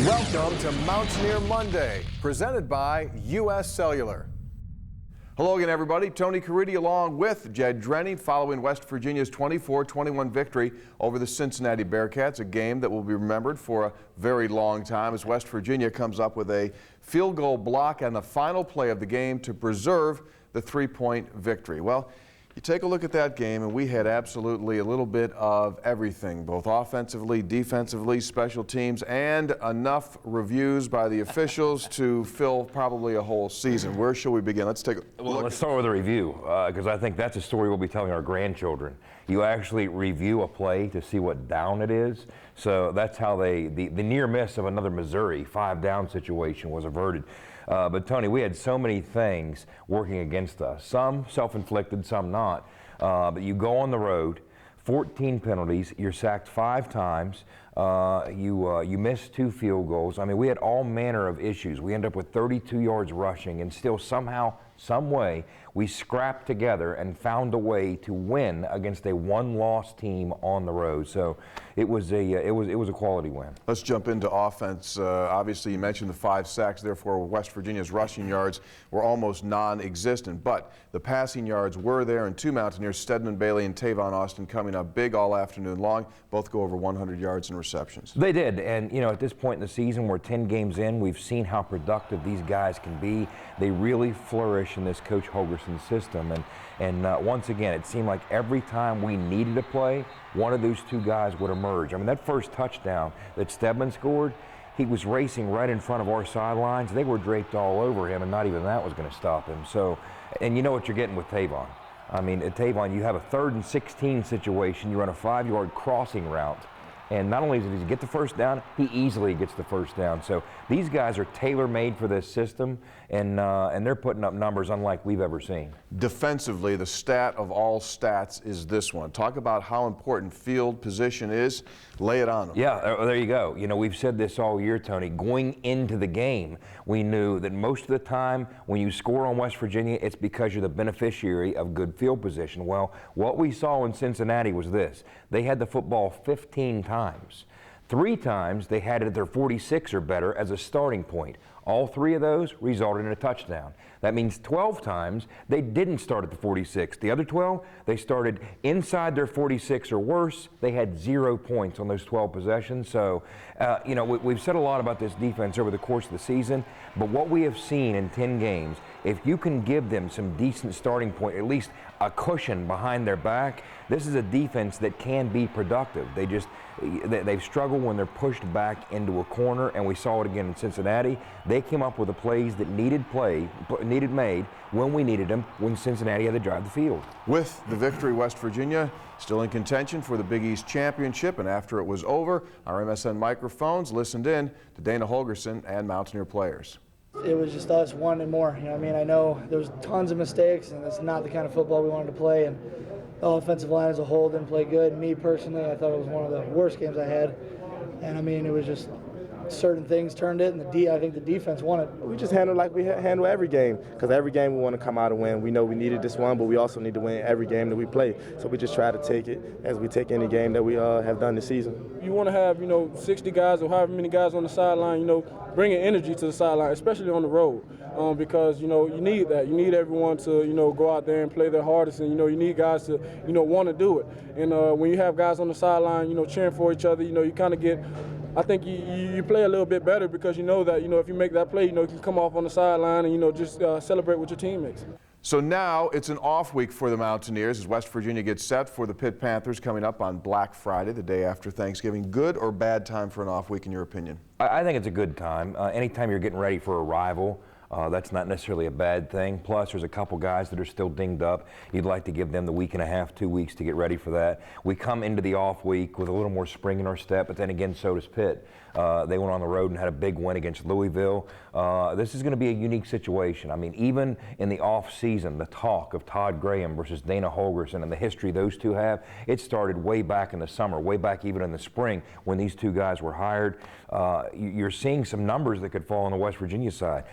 Welcome to Mountaineer Monday, presented by U.S. Cellular. Hello again, everybody. Tony Caridi along with Jed Drenning following West Virginia's 24-21 victory over the Cincinnati Bearcats, a game that will be remembered for a very long time as West Virginia comes up with a field goal block on the final play of the game to preserve the three-point victory. Well, you take a look at that game, and we had absolutely a little bit of everything, both offensively, defensively, special teams, and enough reviews by the officials to fill probably a whole season. Where shall we begin? Let's take a look. Let's start with a review, because I think that's a story we'll be telling our grandchildren. You actually review a play to see what down it is. So that's how the near miss of another Missouri 5-down situation was averted. But Tony, we had so many things working against us, some self-inflicted, some not. But you go on the road, 14 penalties, you're sacked 5 times, you missed 2 field goals. I mean, we had all manner of issues. We ended up with 32 yards rushing, and still somehow, some way, we scrapped together and found a way to win against a one-loss team on the road. So it was a quality win. Let's jump into offense. Obviously, you mentioned the 5 sacks. Therefore, West Virginia's rushing yards were almost non-existent. But the passing yards were there, and 2 Mountaineers, Stedman Bailey and Tavon Austin, coming up big all afternoon long. Both go over 100 yards in receptions. They did, and you know, at this point in the season, we're 10 games in. We've seen how productive these guys can be. They really flourish in this Coach Holgersson system, and once again, it seemed like every time we needed a play, one of those 2 guys would emerge. I mean, that first touchdown that Stedman scored, he was racing right in front of our sidelines. They were draped all over him, and not even that was going to stop him. So, and you know what you're getting with Tavon. I mean, at Tavon, you have a 3rd and 16 situation. You run a 5-yard crossing route. And not only does he get the first down, he easily gets the first down. So these guys are tailor-made for this system, and they're putting up numbers unlike we've ever seen. Defensively, the stat of all stats is this one. Talk about how important field position is. Lay it on them. Yeah, there you go. You know, we've said this all year, Tony. Going into the game, we knew that most of the time when you score on West Virginia, it's because you're the beneficiary of good field position. Well, what we saw in Cincinnati was this. They had the football 15 times. 3 times they had it at their 46 or better as a starting point. All 3 of those resulted in a touchdown. That means 12 times they didn't start at the 46. The other 12, they started inside their 46 or worse. They had 0 points on those 12 possessions. So, you know, we've said a lot about this defense over the course of the season, but what we have seen in 10 games, if you can give them some decent starting point, at least a cushion behind their back, this is a defense that can be productive. They've struggled when they're pushed back into a corner, and we saw it again in Cincinnati. They came up with the plays that needed made when we needed them, when Cincinnati had to drive the field. With the victory, West Virginia still in contention for the Big East Championship, and after it was over, our MSN microphones listened in to Dana Holgersson and Mountaineer players. It was just us wanting more. You know, I mean, I know there was tons of mistakes, and it's not the kind of football we wanted to play. And the offensive line as a whole didn't play good. Me personally, I thought it was one of the worst games I had. And I mean, it was just certain things turned it, and I think the defense won it. We just handle like we handle every game, because every game we want to come out and win. We know we needed this one, but we also need to win every game that we play. So we just try to take it as we take any game that we have done this season. You want to have, 60 guys or however many guys on the sideline, bringing energy to the sideline, especially on the road, because, you need that. You need everyone to, go out there and play their hardest, and, you need guys to, want to do it. And when you have guys on the sideline, cheering for each other, you kind of get, I think you play a little bit better because you know that, if you make that play, you can come off on the sideline and, just celebrate with your teammates. So now it's an off week for the Mountaineers as West Virginia gets set for the Pitt Panthers coming up on Black Friday, the day after Thanksgiving. Good or bad time for an off week in your opinion? I think it's a good time. Anytime you're getting ready for a rival, that's not necessarily a bad thing. Plus, there's a couple guys that are still dinged up. You'd like to give them the week and a half, 2 weeks to get ready for that. We come into the off week with a little more spring in our step, but then again, so does Pitt. They went on the road and had a big win against Louisville. This is going to be a unique situation. I mean, even in the off season, the talk of Todd Graham versus Dana Holgersson and the history those two have, it started way back in the summer, way back even in the spring when these 2 guys were hired. You're seeing some numbers that could fall on the West Virginia side.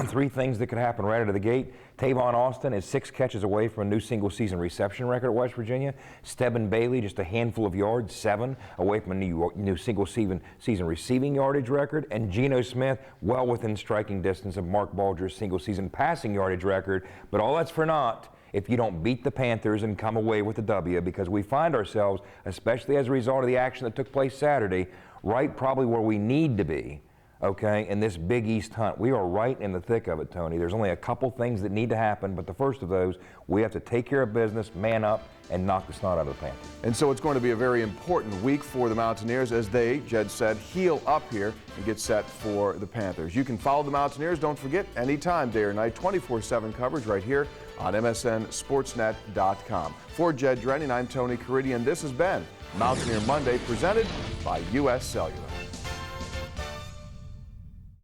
Three things that could happen right out of the gate. Tavon Austin is 6 catches away from a new single-season reception record at West Virginia. Stebbin Bailey just a handful of yards, 7 away from a new single-season receiving yardage record. And Geno Smith well within striking distance of Mark Bulger's single-season passing yardage record. But all that's for naught if you don't beat the Panthers and come away with the W, because we find ourselves, especially as a result of the action that took place Saturday, right probably where we need to be, okay, in this Big East hunt. We are right in the thick of it, Tony. There's only a couple things that need to happen, but the first of those, we have to take care of business, man up, and knock the snot out of the Panthers. And so it's going to be a very important week for the Mountaineers as they, Jed said, heal up here and get set for the Panthers. You can follow the Mountaineers, don't forget, anytime, day or night, 24/7 coverage right here on MSNSportsNet.com. For Jed Drenning, I'm Tony Caridi, and this has been Mountaineer Monday presented by U.S. Cellular.